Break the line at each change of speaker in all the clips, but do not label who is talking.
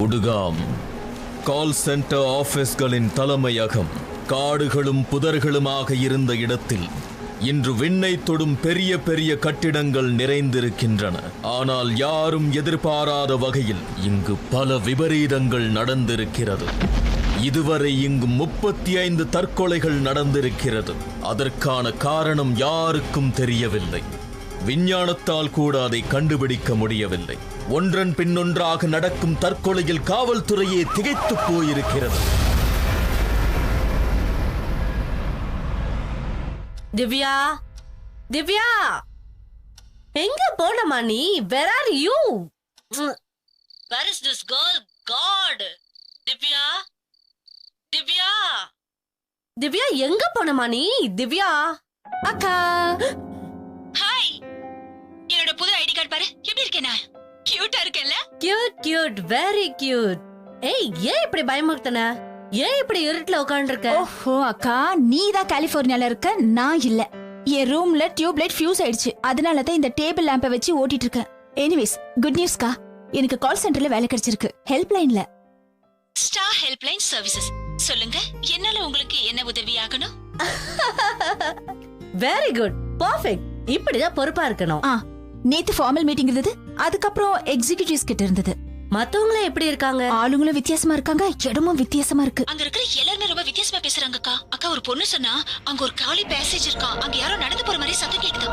குடுகாம் call centre ஆபீஸ்களின் தலைமையகம் காடுகளும் புதர்களுமாக இருந்த இடத்தில் இன்று விண்ணை தொடும் பெரிய பெரிய கட்டிடங்கள் நிறைந்திருக்கின்றன. ஆனால் யாரும் எதிர்பாராத வகையில் இங்கு பல விபரீதங்கள் நடந்திருக்கிறது. இதுவரை இங்கு 35 தற்கொலைகள் நடந்திருக்கிறது. அதற்கான காரணம் யாருக்கும் தெரியவில்லை. விஞ்ஞானத்தால் கூட அதை கண்டுபிடிக்க முடியவில்லை. ஒன்றன் பின்னொன்றாக நடக்கும் தற்கொலையில் காவல்துறையே திகைத்து போயிருக்கிறது.
திவ்யா, திவ்யா, எங்க போனமா நீ? Where are you? Where is this girl? God, Divya, Divya, Divya, எங்க போனமா நீ? திவ்யா அக்கா.
ஹாய், என்னோட புது ஐடி கார்டு பாரு. எப்படி இருக்கேனா? கியூட்டா இருக்கேன்ல?
Cute cute, very cute. ஏய், ஏன் இப்படி பயமுறுத்தன? ஏன் இப்படி இருட்டுல உட்கார்ந்து இருக்க?
ஓஹோ அக்கா, நீ தான் கலிபோர்னியால இருக்க, நான் இல்ல. என் ரூம்ல டியூப் லைட் ஃபியூஸ் ஆயிடுச்சு. அதனால தான் இந்த டேபிள் லாம்பை வச்சு ஓட்டிட்டு இருக்கேன். எனிவேஸ், குட் நியூஸ்க்கா, எனக்கு கால் சென்டர்ல வேலை கிடைச்சிருக்கு. ஹெல்ப் லைன்ல.
Star help line services. சொல்லுங்க, என்னால உங்களுக்கு என்ன உதவி ஆகணும்?
Very good, perfect. இப்படிதான் பொறுப்பா இருக்கணும்.
நேத்து ஃபார்மல் மீட்டிங் இருந்தது. அதுக்கப்புறம் எக்ஸிகியூட்டிவ்ஸ் கிட்ட இருந்தது.
மத்தவங்கள எப்படி இருக்காங்க?
ஆளுங்களும் வித்தியாசமா இருக்காங்க, இடமும் வித்தியாசமா இருக்கு.
அங்க இருக்கிற எல்லாருமே ரொம்ப வித்தியாசமா பேசுறாங்க அக்கா. அக்கா, ஒரு பொண்ணு சொன்னா அங்க ஒரு காலி பேசேஜ் இருக்கா, அங்க யாரோ நடந்து போற மாதிரி சத்தம் கேக்குது.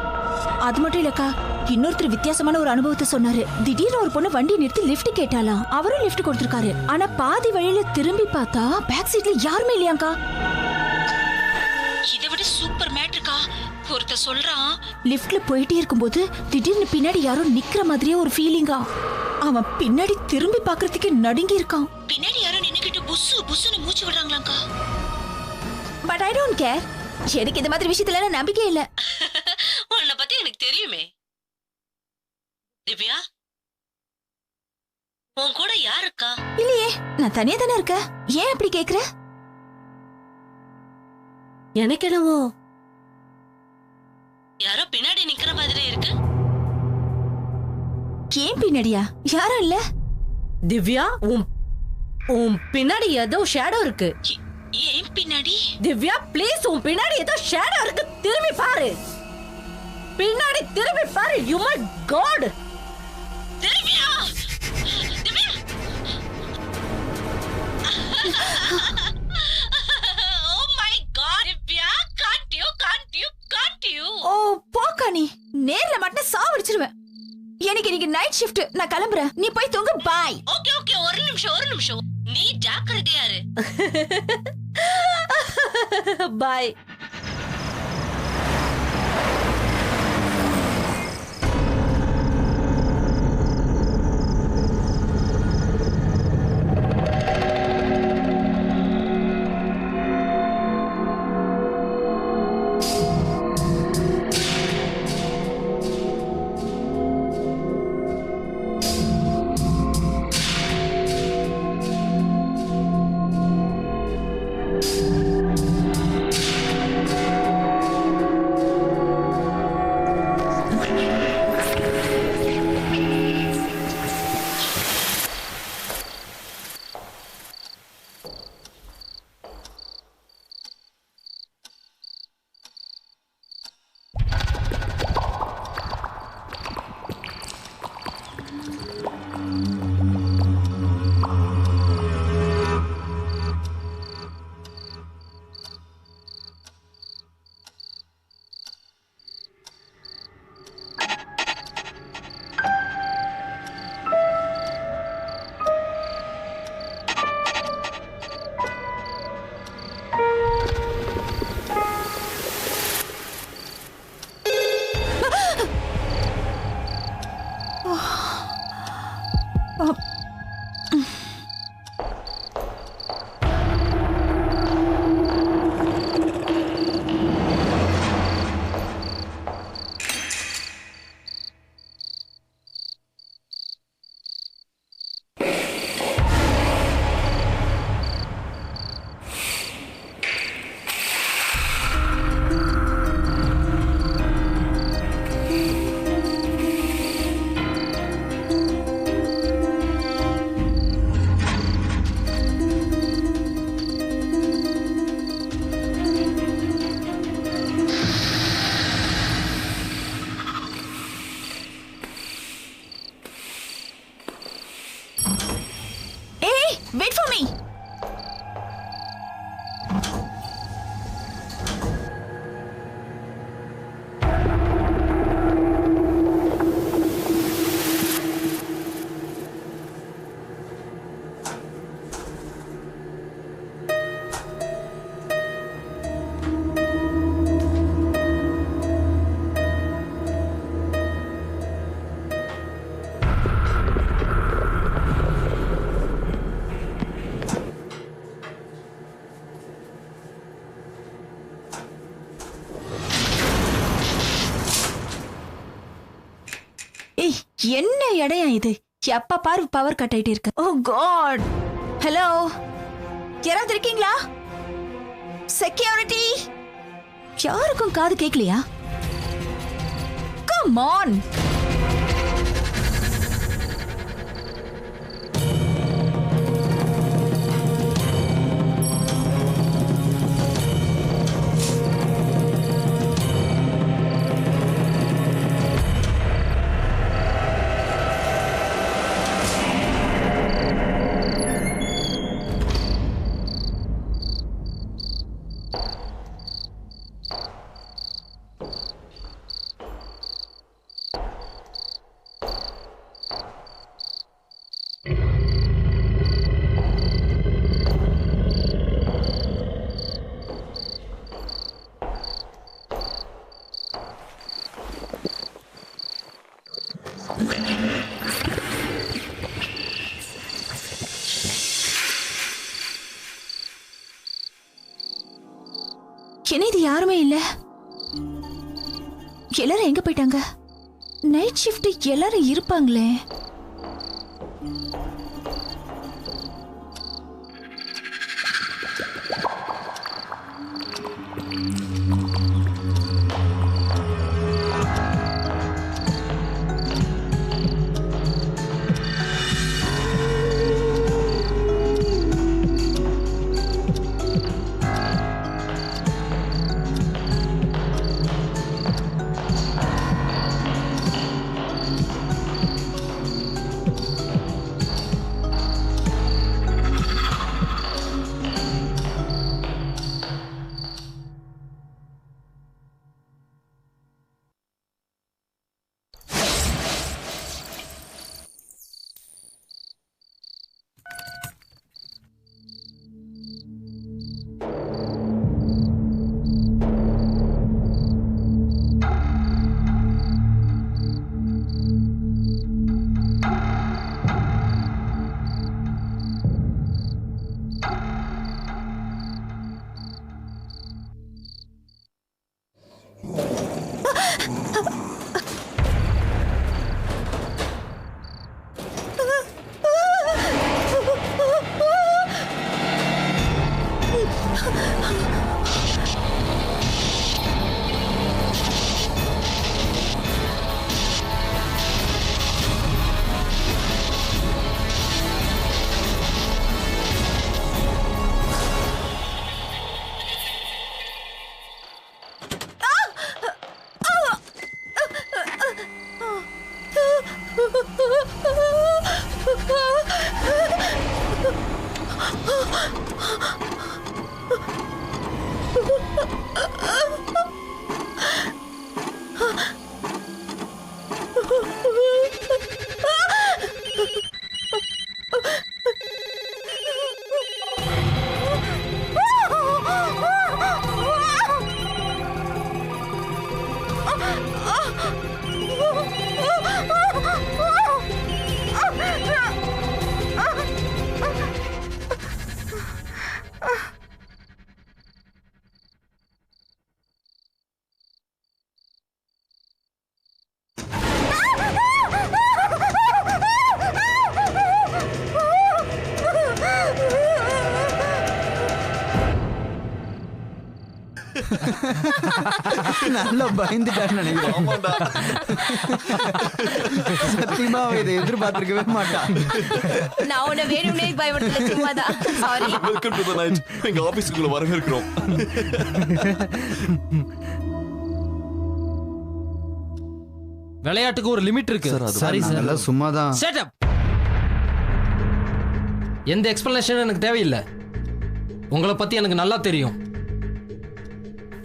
அது மட்டும் இல்லக்கா, இன்னொருத்தர் வித்தியாசமான ஒரு அனுபவத்தை சொன்னாரு. திடீர்னு ஒரு பொண்ணு வண்டி நிறுத்தி லிஃப்ட் கேட்டாலாம். அவரும் லிஃப்ட் கொடுத்திருக்காரு. ஆனா பாதி வழியில திரும்பி பார்த்தா பேக் சீட்ல யாருமே இல்லையாங்கா.
இதை விட சூப்பர் மேட்ருக்கா. ஒருத்த சொல்றான்,
லிஃப்ட்ல போயிட்டே இருக்கும்போது திடீர்னு பின்னாடி யாரோ நிக்கிற மாதிரியே ஒரு ஃபீலிங்கா. அவன் பின்னாடி திரும்பி பாக்குறதுக்கு நடுங்கி இருக்கான்.
பின்னாடி யாரோ நின்னுக்கிட்டு புசு புசுன்னு மூச்சு விடுறாங்களாக்கா.
But I don't care. எனக்கு இந்த மாதிரி விஷயத்துல நம்பிக்கை இல்ல.
உன்னை பத்தி எனக்கு தெரியுமே. திவ்யா, உன் கூட யார் இருக்கா?
இல்லையே, நான் தனியா தானே இருக்கேன். ஏன் அப்படி கேக்குற?
எனக்கு என்னவோ
யாரோ பின்னாடி நிக்கிற மாதிரி இருக்கு.
ஏன் பின்னாடியா? யாரும் இல்ல.
திவ்யா, உன் பின்னாடி ஏதோ ஷேடோ இருக்கு.
ஏன் பின்னாடி?
திவ்யா ப்ளீஸ், உன் பின்னாடி ஏதோ ஷேடோ இருக்கு. திரும்பி பாரு, பின்னாடி திரும்பி பாரு. You my god.
Divya, Divya. Oh my god, Divya, can't you?
ஓ போக்கா, நீ நேர்ல மட்டும் சாவடிச்சிருவேன். எனக்கு இன்னைக்கு நைட் ஷிஃப்ட். நான் கிளம்புறேன், நீ போய் தூங்கு. பாய்.
ஓகே, ஒரு நிமிஷம். நீ ஜாக்கிரதையா இரு.
பாய்.
Wait for me. என்ன இடையா இது? எப்ப பாரு பவர் கட் ஆயிட்டே இருக்கு. ஓ காட். ஹலோ, யாராவது இருக்கீங்களா? செக்யூரிட்டி. யாருக்கும் காது கேட்கலையா? Come on. என்ன இது? யாருமே இல்ல. எல்லாரும் எங்க போயிட்டாங்க? நைட் ஷிஃப்ட் எல்லாரும் இருப்பாங்களே.
நல்லா பயந்துட்டான்னு நினைக்கிறேன். சத்தியமா இதை எதிர்பார்த்திருக்கவே மாட்டான்.
நான் உன்னை வேணும்னே பயப்படுத்தல, சும்மாதான். Sorry.
Welcome to the night. எங்க ஆபீஸ்க்குள்ள வரவேற்கிறோம்.
விளையாட்டுக்கு ஒரு லிமிட் இருக்கு.
சரி சார், சும்மாதான்.
Shut up. எந்த எக்ஸ்பிளனேஷனும் எனக்கு தேவையில்லை. உங்களை பற்றி எனக்கு நல்லா தெரியும்.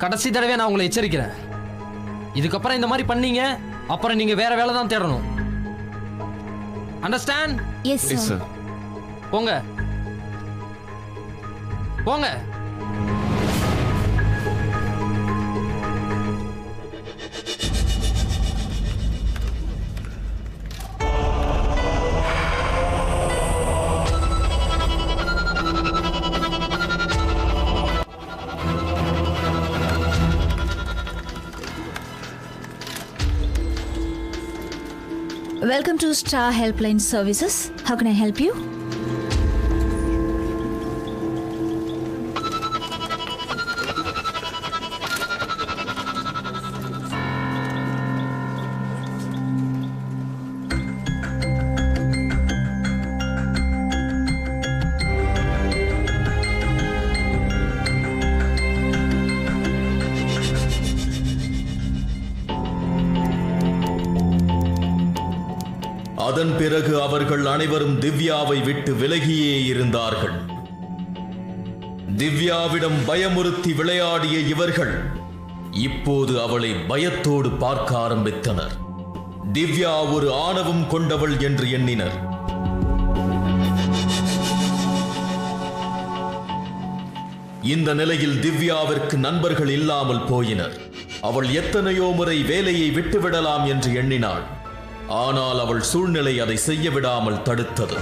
கடைசி தடவை நான் உங்களை எச்சரிக்கிறேன். இதுக்கப்புறம் இந்த மாதிரி பண்ணீங்க, அப்புறம் நீங்கள் வேற வேலை தான் தேடணும். அண்டர்ஸ்டாண்ட்?
Yes
yes sir.
போங்க போங்க.
Welcome to Star Helpline Services. How can I help you?
அதன் பிறகு அவர்கள் அனைவரும் திவ்யாவை விட்டு விலகியே இருந்தார்கள். திவ்யாவிடம் பயமுறுத்தி விளையாடிய இவர்கள் இப்போது அவளை பயத்தோடு பார்க்க ஆரம்பித்தனர். திவ்யா ஒரு ஆணவம் கொண்டவள் என்று எண்ணினர். இந்த நிலையில் திவ்யாவிற்கு நண்பர்கள் இல்லாமல் போயினர். அவள் எத்தனையோ முறை வேலையை விட்டுவிடலாம் என்று எண்ணினாள். ஆனால் அவள் சூழ்நிலை அதை செய்ய விடாமல் தடுத்தது.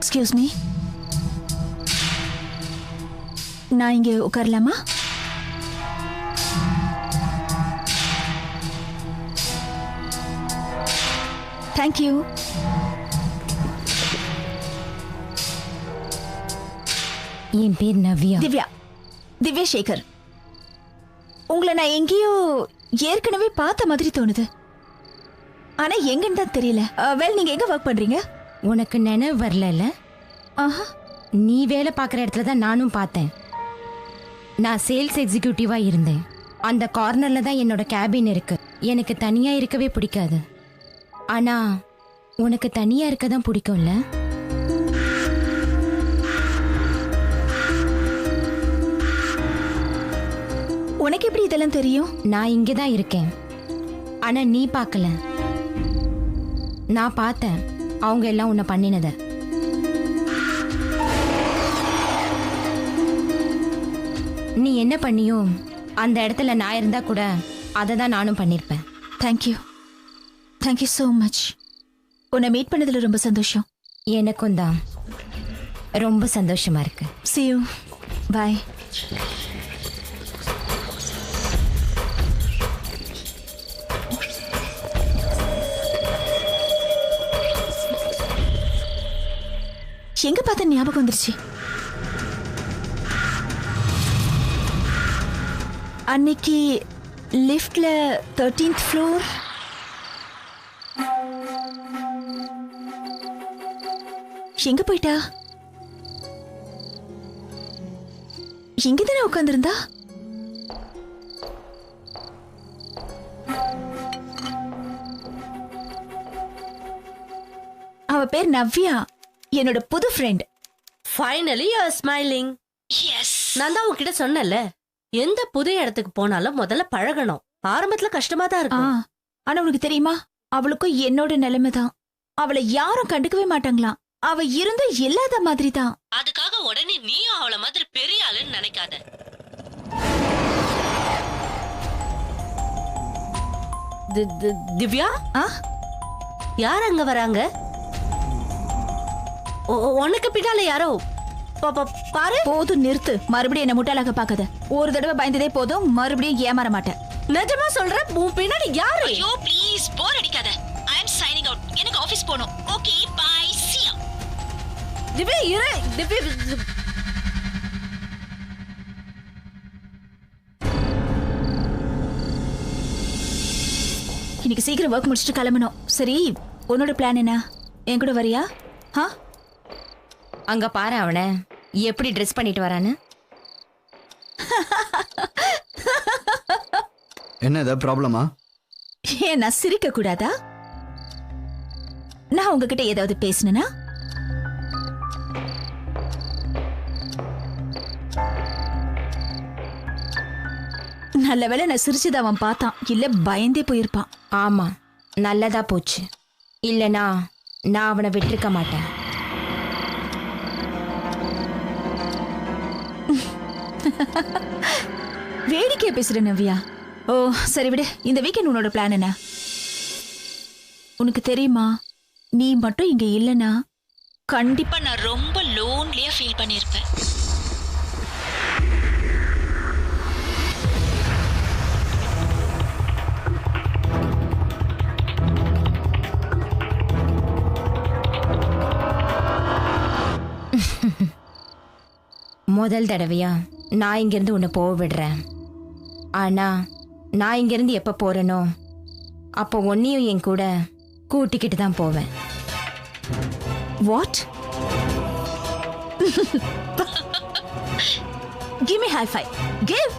Excuse me. நான் இங்கே உட்காரலாமா? Thank you.
என் பேர் நவ்யா.
திவ்யா சேகர். உங்களை நான் எங்கேயோ ஏற்கனவே பார்த்த மாதிரி தோணுது. ஆனா எங்கன்னு தான் தெரியல. வெல், நீங்க எங்க ஒர்க் பண்றீங்க?
உனக்கு நினைவு வரல?
ஆஹா.
நீ வேலை பார்க்குற இடத்துல தான் நானும் பார்த்தேன். நான் சேல்ஸ் எக்ஸிக்யூட்டிவா இருந்தேன். அந்த கார்னர்ல தான் என்னோட கேபின் இருக்கு. எனக்கு தனியா இருக்கவே பிடிக்காது. ஆனா உனக்கு தனியா இருக்க தான் பிடிக்கும்ல?
உனக்கு எப்படி இதெல்லாம் தெரியும்?
நான் இங்கே தான் இருக்கேன். ஆனா நீ பார்க்கல. நான் பார்த்தேன் அவங்க எல்லாம் உன்னை பண்ணினத. நீ என்ன பண்ணியோ அந்த இடத்துல நான் இருந்தா கூட அதை தான் நானும் பண்ணியிருப்பேன்.
Thank you so much. உன்னை மீட் பண்ணதில் ரொம்ப சந்தோஷம்.
எனக்கும் தான் ரொம்ப சந்தோஷமா இருக்கு.
See you. Bye. எங்க பார்த்த ஞாபகம் வந்துருச்சு. அன்னைக்கு லிஃப்ட்ல 13th floor. எங்க போயிட்டா? இங்கதானே உட்கார்ந்திருந்தா? அவ பேர் நவ்யா, என்னோட புது friend.
Finally you are smiling.
Yes.
நான் தான் உன்கிட்ட சொன்னல, எந்த புது இடத்துக்கு போனாலும் முதல்ல பழகணும். ஆரம்பத்துல கஷ்டமா தான்
ஆ,
இருக்கும்.
ஆனா உனக்கு தெரியுமா, அவளுக்கும் என்னோட நிலைமைதான். அவளை யாரும் கண்டுக்கவே மாட்டாங்களாம். அவ இருந்து இல்லாத மாதிரி தான்.
அதுக்காக உடனே நீயும் அவள மாதிரி பெரிய ஆளுன்னு நினைக்காத. திவ்யா,
ஆ,
யார் அங்க வராங்க? உனக்கு பின்னால யாரோ பாரு.
போதும் நிறுத்து. மறுபடியும் என்ன முட்டாளாக பாக்காத. ஒரு தடவை பயந்ததே போதும், மறுபடியும் ஏமாற மாட்டேன்.
நிஜமா சொல்றேன், உன் பின்னாடி யாரு?
ஐயோ ப்ளீஸ் போர் அடிக்காத. ஐ அம் சைனிங் அவுட். எனக்கு ஆபீஸ் போகணும். Okay bye see you.
Divya இரு. திவ்யா
இன்னைக்கு சீக்கிரம் ஒர்க் முடிச்சுட்டு கிளம்பணும். சரி, உன்னோட பிளான் என்ன? என் கூட வரியா? ஆ,
அங்க பாரு அவனை எப்படி ட்ரெஸ் பண்ணிட்டு வரான்னு.
என்ன ஏதாவது ப்ராப்ளமா?
ஏன் நான் சிரிக்க கூடாதா? நான் உங்ககிட்ட ஏதாவது பேசினா? நல்ல வேளை நான் சிரிச்சதை அவன் பார்த்தான். இல்ல பயந்தே போயிருப்பான்.
ஆமா, நல்லதா போச்சு. இல்லனா நான் அவனை விட்டிருக்க மாட்டேன்.
வேடிக்கையா பேசுற நவ்யா. ஓ சரி விடு. இந்த வீக்கெண்ட் உன்னோட பிளான் என்ன? உனக்கு தெரியுமா, நீ மட்டும் இங்க இல்லனா கண்டிப்பா
இப்ப நான் ரொம்ப லோன்லியா ஃபீல் பண்ணிருப்பேன்.
முதல் தடவையா நான் இங்கிருந்து உன்னை போக விடுறேன். ஆனா நான் இங்கிருந்து எப்ப போறேனோ அப்போ உன்னையும் என் கூட கூட்டிக்கிட்டு தான் போவேன்.
What? Give me high five. Give.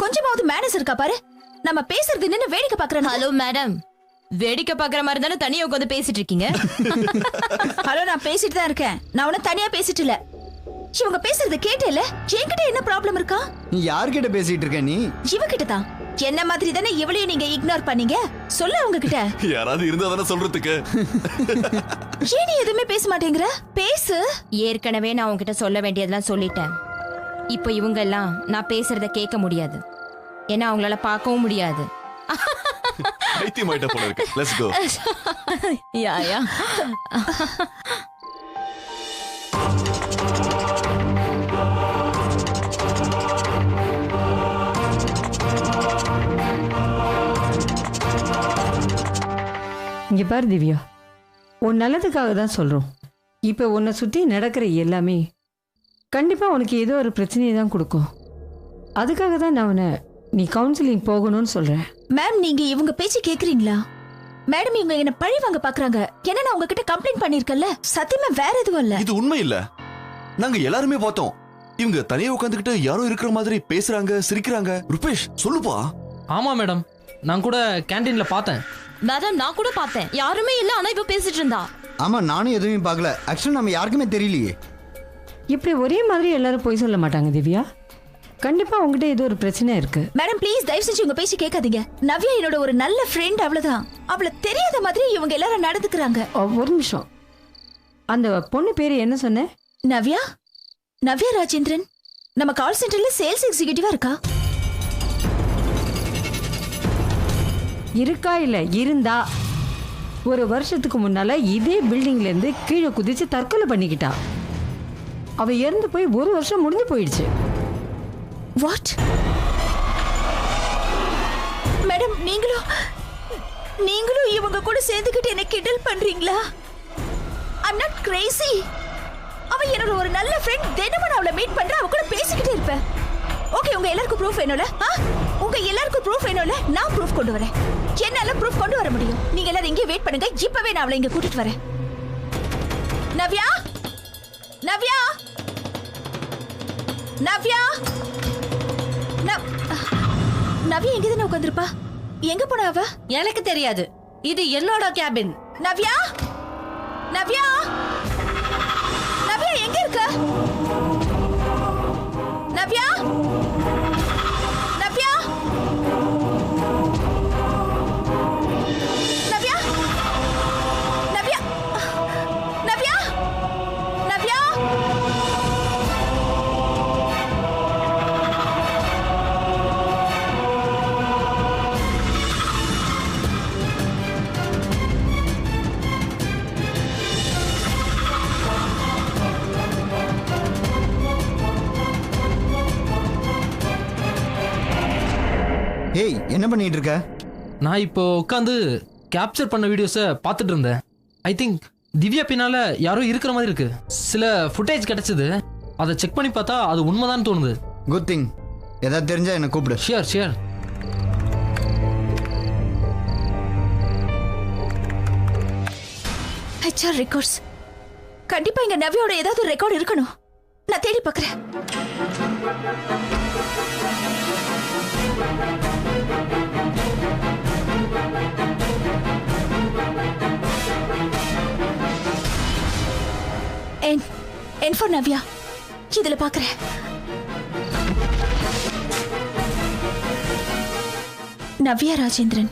கொஞ்சமாவது மேனஸ் இருக்கா பாரு. நம்ம பேசுறது என்னன்னு வேடிக்கை பாக்குறேன்.
ஹலோ மேடம், வேடிக்கை பாக்குற மாதிரி தானே தனியா உட்காந்து பேசிட்டு இருக்கீங்க?
ஹலோ, நான் பேசிட்டு தான் இருக்கேன். நான் உன தனியா பேசிட்டு இல்ல. இவங்க பேசுறத கேட்டேல. என்கிட்ட என்ன ப்ராப்ளம் இருக்கா?
நீ யார்கிட்ட பேசிட்டு இருக்க? நீ
இவகிட்ட தான். என்ன மாதிரி தானே இவளையும் நீங்க இக்னோர் பண்ணீங்க. சொல்ல அவங்க கிட்ட.
யாராவது இருந்தா தானே சொல்றதுக்கு.
ஏன் நீ எதுவுமே பேச மாட்டேங்கிற? பேசு.
ஏற்கனவே நான் உங்ககிட்ட சொல்ல வேண்டியதெல்லாம் சொல்லிட்டேன். இப்போ இவங்க எல்லாம் நான் பேசுறத கேட்க முடியாது. ஏன்னா அவங்களால பார்க்கவும் முடியாது.
பைத்தியமாயிட்ட போல இருக்கு. Let's go.
Yeah yeah.
இங்க பாரு திவ்யா, உன் நல்லதுக்காக தான் சொல்றோம். இப்ப உன்னை சுத்தி நடக்கிற எல்லாமே கண்டிப்பா உனக்கு ஏதோ ஒரு பிரச்சனையை தான் கொடுக்கும். அதுக்காக தான் நான் உன்னை நீ கவுன்சிலிங் போகணும்னு சொல்றேன்.
மேம், நீங்க இவங்க பேச்சு கேக்குறீங்களா? மேடம், இவங்க என்ன பழி வாங்க பாக்குறாங்க. ஏன்னா நான் உங்ககிட்ட கம்ப்ளைண்ட் பண்ணிருக்கேன்ல. சத்தியமா வேற எதுவும் இல்ல.
இது உண்மை இல்ல. நாங்க எல்லாருமே பார்த்தோம். இவங்க தனியா உட்காந்துக்கிட்டு யாரோ இருக்கிற மாதிரி பேசுறாங்க, சிரிக்கிறாங்க. ருபேஷ் சொல்லுப்பா.
ஆமா மேடம், நான் கூட கேண்டீன்ல பார்த்தேன்.
மேடம், நான் கூட பார்த்தேன். யாருமே இல்ல, ஆனா இப்ப பேசிட்டு இருந்தா.
ஆமா, நானும் எதுவுமே பார்க்கல. ஆக்சுவலி நம்ம யாருக்குமே தெரியலையே.
இப்படி ஒரே மாதிரி எல்லாரும் போய் சொல்ல மாட்டாங்க திவ்யா. கண்டிப்பா உங்ககிட்ட ஏதோ ஒரு பிரச்சனை இருக்கு.
மேடம் ப்ளீஸ் தயவு செஞ்சு உங்க பேசி கேட்காதீங்க. நவ்யா என்னோட ஒரு நல்ல ஃப்ரெண்ட், அவ்வளவுதான். அவள தெரியாத மாதிரி இவங்க எல்லாரும் நடந்துக்கிறாங்க.
ஒரு நிமிஷம், அந்த பொண்ணு பேரு என்ன சொன்ன?
நவ்யா நவ்யா ராஜேந்திரன் நம்ம கால் சென்டர்ல சேல்ஸ் எக்ஸிகியூட்டிவா இருக்கா.
இருக்கா இல்ல இருந்தா ஒரு வருஷத்துக்கு முன்னால இதே பில்டிங்ல இருந்து கீழே குதிச்சு தற்கொலை பண்ணிக்கிட்டா. அவ இறந்து போய் ஒரு வருஷம் முடிஞ்சு போயிடுச்சு.
வாட் மேடம், நீங்களும் இவங்க கூட சேர்ந்துக்கிட்டு என்ன கிண்டல் பண்றீங்களா? I'm not crazy. அவ என்னோட ஒரு நல்ல ஃப்ரெண்ட். தினமும் நான் அவளை மீட் பண்றேன், அவ கூட பேசிக்கிட்டே இருப்பேன். ஓகே, உங்க எல்லாருக்கும் ப்ரூஃப் வேணும்ல? உங்க எல்லாருக்கும் ப்ரூஃப் வேணும்ல? நான் ப்ரூஃப் கொண்டு வரேன். என்னால ப்ரூஃப் கொண்டு வர முடியும். நீங்க எல்லாரும் இங்கே வெயிட் பண்ணுங்க, இப்பவே நான் அவளை இங்க கூட்டிட்டு வரேன். நவ்யா நவ்யா நவ்யா நவ்யா எங்க தானே உட்காந்துருப்பா? எங்க போனா அவ?
எனக்கு தெரியாது, இது என்னோட கேபின்.
நவ்யா நவ்யா நவ்யா எங்க இருக்க? நவ்யா நவ்யா நவ்யா நவ்யா நவ்யா நவ்யா
ஏய், என்ன பண்ணிட்டு இருக்க?
நான் இப்போ உட்காந்து கேப்சர் பண்ண வீடியோஸை பார்த்துட்டு இருந்தேன். ஐ திங்க் திவ்யா பின்னால யாரோ இருக்கிற மாதிரி இருக்கு. சில ஃபுட்டேஜ் கிடைச்சது, அதை செக் பண்ணி பார்த்தா அது உண்மைதான் தோணுது.
Good thing. ஏதாவது தெரிஞ்சா என்ன கூப்பிடு.
Shear shear.
HR records. கண்டிப்பா இங்க நவ்யாவோட ஏதாவது ரெக்கார்ட் இருக்கணும். நான் தேடி பார்க்கறேன். N for Navya. இதுல பார்க்கறேன். Navya Rajendran.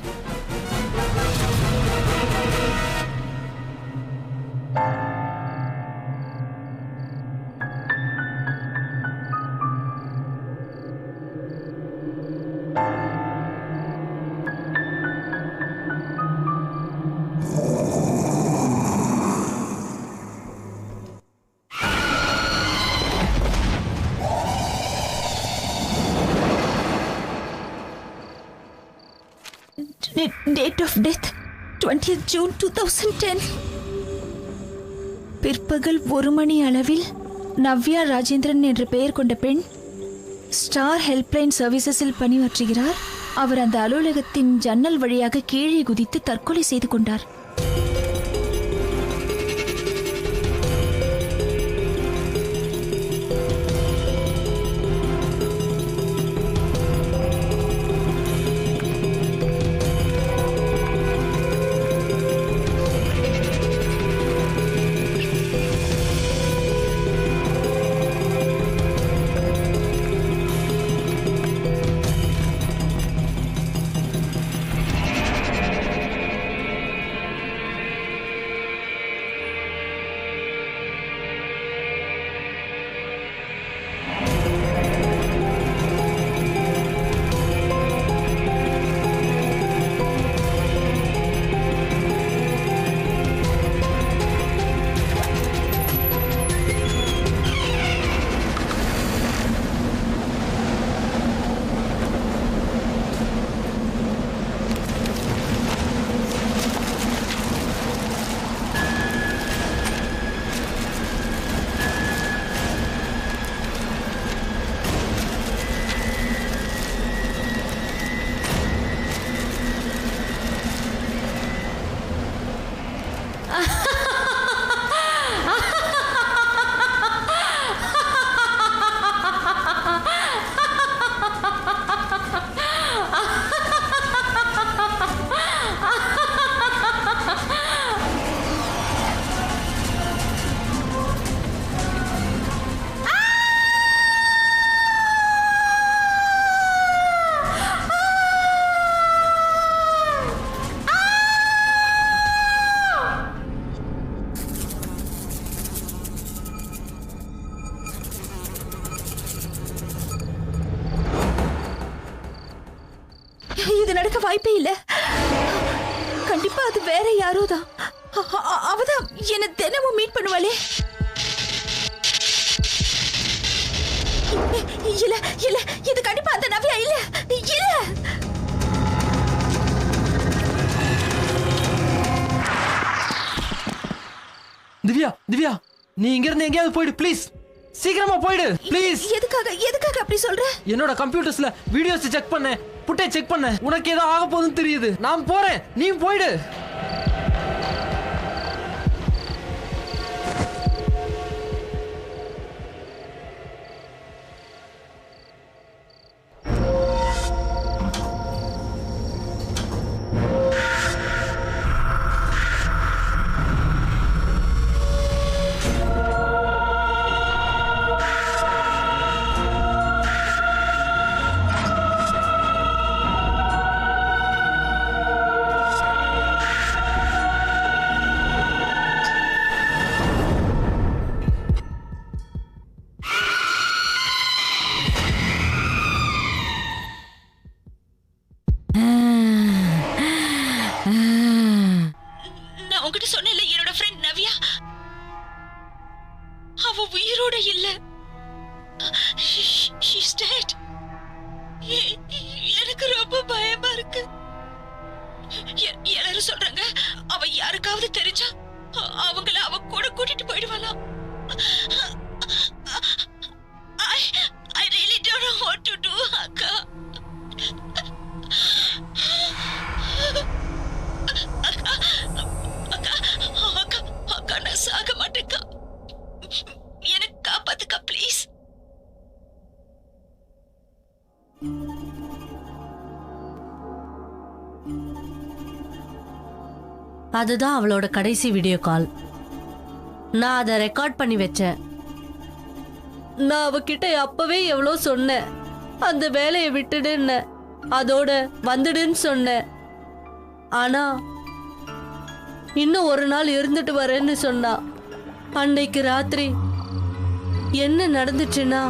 Date of death 20th June 2010. பிற்பகல் 1 மணி அளவில் நவ்யா ராஜேந்திரன் என்ற பெயர் கொண்ட பெண் ஸ்டார் ஹெல்ப்லைன் சர்வீசஸில் பணியாற்றுகிறார். அவர் அந்த அலுவலகத்தின் ஜன்னல் வழியாக கீழே குதித்து தற்கொலை செய்து கொண்டார். இது நடக்க வாய்ப்பே இல்ல. கண்டிப்பா அது வேற யாரோ தான். அவதான் என்ன தினமும் மீட் பண்ணுவாளே. இல்ல இல்ல, இது கண்டிப்பா அந்த நவ்யா இல்ல. இல்ல,
திவ்யா திவ்யா, நீ இங்க இருந்து எங்கேயாவது போயிடு ப்ளீஸ். சீக்கிரமா போயிடு ப்ளீஸ்.
எதுக்காக அப்படி சொல்ற?
என்னோட கம்ப்யூட்டர்ஸ்ல வீடியோஸ் செக் பண்ணேன், புட்டேஜ் செக் பண்ணேன். உனக்கு ஏதோ ஆக போகுதுன்னு தெரியுது. நான் போறேன், நீ போயிடு.
நான் உங்ககிட்ட சொன்னேன்ல, என்னோட ஃப்ரெண்ட் நவ்யா அவ உயிரோட இல்ல. She's dead. எனக்கு ரொம்ப பயமா இருக்கு. எல்லாரும் சொல்றாங்க அவ யாருக்காவது தெரிஞ்சா அவங்கள அவ கூட கூட்டிட்டு போயிடுவாளாம். I really don't know what to do, அக்கா. அக்கா, நான் சாக மாட்டேக்கா. எனக்கு காப்பாத்துக்கா ப்ளீஸ்.
அதுதான் அவளோட கடைசி வீடியோ கால். நான் அதை ரெக்கார்ட் பண்ணி வச்சேன். நான் அவகிட்ட அப்பவே எவ்வளோ சொன்னேன், அந்த வேலையை விட்டுடுன்னு, அதோட வந்துடுன்னு சொன்னேன். ஆனா இன்னும் ஒரு நாள் இருந்துட்டு வரேன்னு சொன்னா. அன்னைக்கு ராத்திரி என்ன நடந்துச்சுன்னா,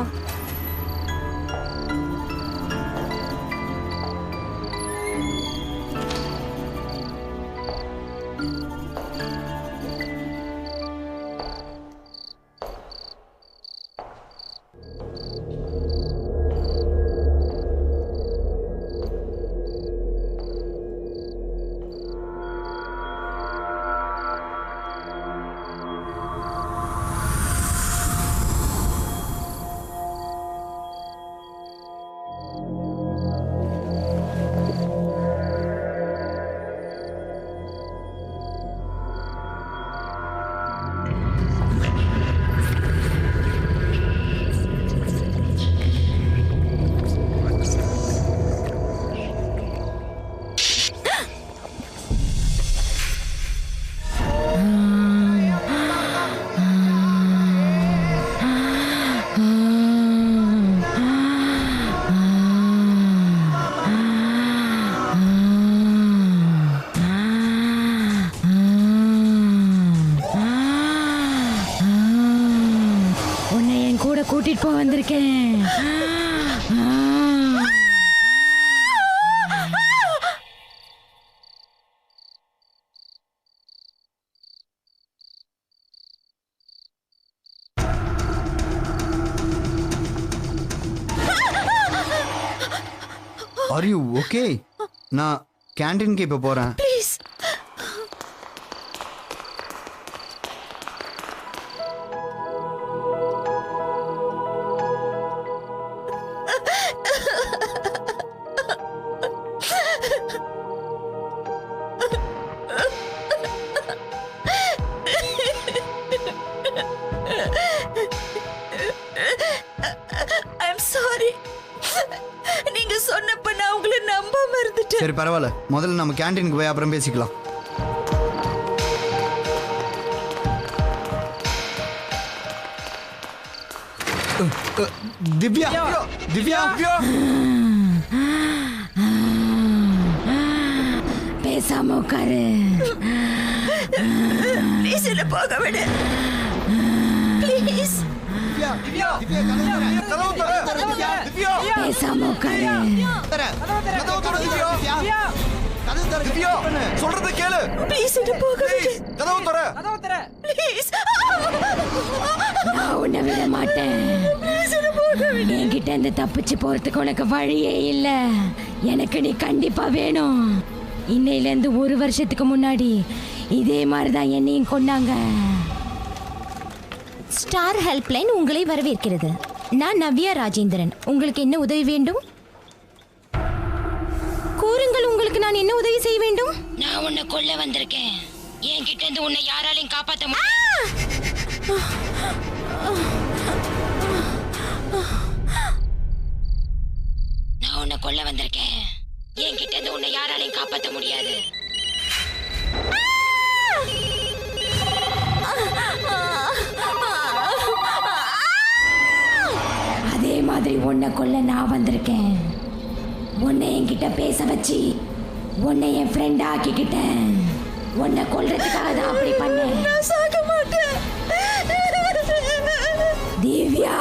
கூட்டிட்டு போக வந்திருக்கேன்.
Are you okay? நான் கேண்டீனுக்கு இப்போ போறேன்.
ப்ளீஸ். நீங்க சொன்னப்ப நான் உங்களை நம்பாம இருந்துட்டேன்.
சரி பரவாயில்ல, முதல்ல நம்ம கேண்டீனுக்கு போய் அப்புறம் பேசிக்கலாம். திவ்யா திவ்யா
பேசாம உட்காரு.
ப்ளீஸ் என்ன போக விடு. ப்ளீஸ்.
பேசாம உட்காரு.
கதவு திறக்க
திவ்யா சொல்றத கேளு.
ப்ளீஸ் என்ன போக
Please, கதவு திற.
ப்ளீஸ்
நான் உன்னை விட மாட்டேன். என்கிட்ட இருந்து தப்பிச்சு போறதுக்கு உனக்கு வழியே இல்ல. எனக்கு நீ கண்டிப்பா வேணும். இன்னையில இருந்து 1 வருஷத்துக்கு முன்னாடி இதே மாதிரிதான் என்னையும் கொண்டாங்க. ஸ்டார் ஹெல்ப்லைன் உங்களை வரவேற்கிறது. நான் நவ்யா ராஜேந்திரன். உங்களுக்கு என்ன உதவி வேண்டும்? கூறுங்கள், உங்களுக்கு நான் என்ன உதவி செய்ய வேண்டும்? நான் உன்னை கொல்ல வந்திருக்கேன். என்கிட்ட இருந்து உன்னை யாராலையும் காப்பாற்ற முடியாது. நான் உன்னை கொல்ல வந்திருக்கேன். என்கிட்ட இருந்து உன்னை யாராலையும் காப்பாற்ற முடியாது. அதே மாதிரி உன்னை கொல்ல நான் வந்திருக்கேன். உன்னை என்கிட்ட பேச வச்சு உன்னை என் ஃப்ரெண்ட் ஆக்கிக்கிட்டேன். உன்னை கொல்றதுக்காக தான் அப்படி பண்ணேன்.
நான் சாக மாட்டேன்.
திவ்யா,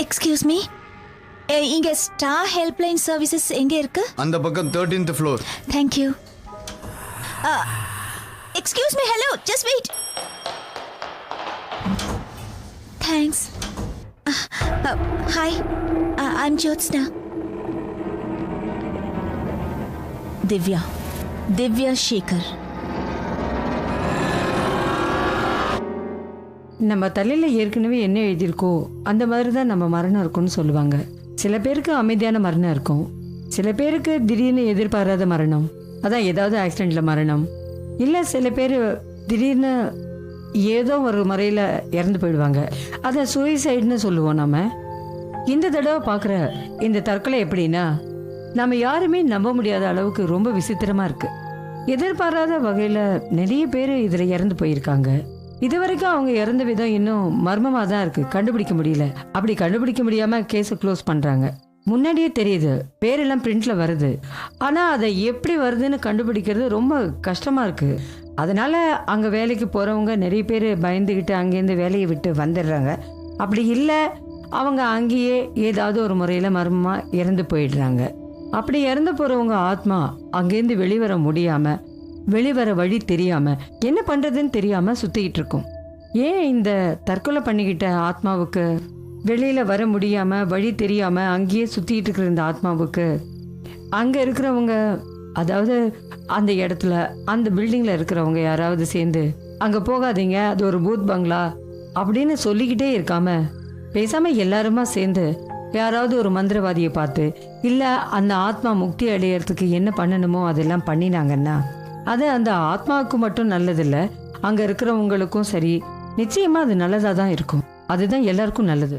எக்ஸ்கியூஸ் மீ, இங்க ஸ்டார் ஹெல்ப்லைன் சர்வீசஸ் எங்க இருக்கு?
அந்த பக்கம் 13th floor.
Thank you. Excuse me, hello, just wait. Thanks. Hi, I'm Jyotsna. Divya Sekar.
நம்ம தலையில் ஏற்கனவே என்ன எழுதியிருக்கோ அந்த மாதிரி தான் நம்ம மரணம் இருக்கும்னு சொல்லுவாங்க. சில பேருக்கு அமைதியான மரணம் இருக்கும், சில பேருக்கு திடீர்னு எதிர்பாராத மரணம், அதான் ஏதாவது ஆக்சிடெண்ட்டில் மரணம். இல்லை சில பேர் திடீர்னு ஏதோ ஒரு முறையில் இறந்து போயிடுவாங்க, அதை சூசைடுன்னு சொல்லுவோம். நம்ம இந்த தடவை பார்க்குற இந்த தற்கொலை எப்படின்னா, நம்ம யாருமே நம்ப முடியாத அளவுக்கு ரொம்ப விசித்திரமாக இருக்குது. எதிர்பாராத வகையில் நிறைய பேர் இதில் இறந்து போயிருக்காங்க. இது வரைக்கும் அவங்க இறந்த விதம் இன்னும் மர்மமாக தான் இருக்குது, கண்டுபிடிக்க முடியல. அப்படி கண்டுபிடிக்க முடியாமல் கேஸை க்ளோஸ் பண்ணுறாங்க. முன்னாடியே தெரியுது, பேரெல்லாம் பிரிண்டில் வருது, ஆனால் அதை எப்படி வருதுன்னு கண்டுபிடிக்கிறது ரொம்ப கஷ்டமாக இருக்குது. அதனால் அங்கே வேலைக்கு போகிறவங்க நிறைய பேர் பயந்துக்கிட்டு அங்கேருந்து வேலையை விட்டு வந்துடுறாங்க. அப்படி இல்லை, அவங்க அங்கேயே ஏதாவது ஒரு முறையில் மர்மமாக இறந்து போயிடுறாங்க. அப்படி இறந்து போகிறவங்க ஆத்மா அங்கேருந்து வெளிவர முடியாமல், வெளிவர வழி தெரியாமல், என்ன பண்ணுறதுன்னு தெரியாமல் சுற்றிக்கிட்டு இருக்கும். ஏன் இந்த தற்கொலை பண்ணிக்கிட்ட ஆத்மாவுக்கு வெளியில் வர முடியாமல், வழி தெரியாமல் அங்கேயே சுற்றிக்கிட்டு இருக்கிற இந்த ஆத்மாவுக்கு அங்கே இருக்கிறவங்க, அதாவது அந்த இடத்துல அந்த பில்டிங்கில் இருக்கிறவங்க யாராவது சேர்ந்து அங்கே போகாதீங்க, அது ஒரு பூத் பங்களா அப்படின்னு சொல்லிக்கிட்டே இருக்காம, பேசாமல் எல்லாருமா சேர்ந்து யாராவது ஒரு மந்திரவாதியை பார்த்து, இல்லை அந்த ஆத்மா முக்தி அடையிறதுக்கு என்ன பண்ணணுமோ அதெல்லாம் பண்ணினாங்கன்னா அது அந்த ஆத்மாவுக்கு மட்டும் நல்லதில்லை, அங்கே இருக்கிறவங்களுக்கும் சரி, நிச்சயமாக அது நல்லதாக தான் இருக்கும். அதுதான் எல்லாருக்கும் நல்லது.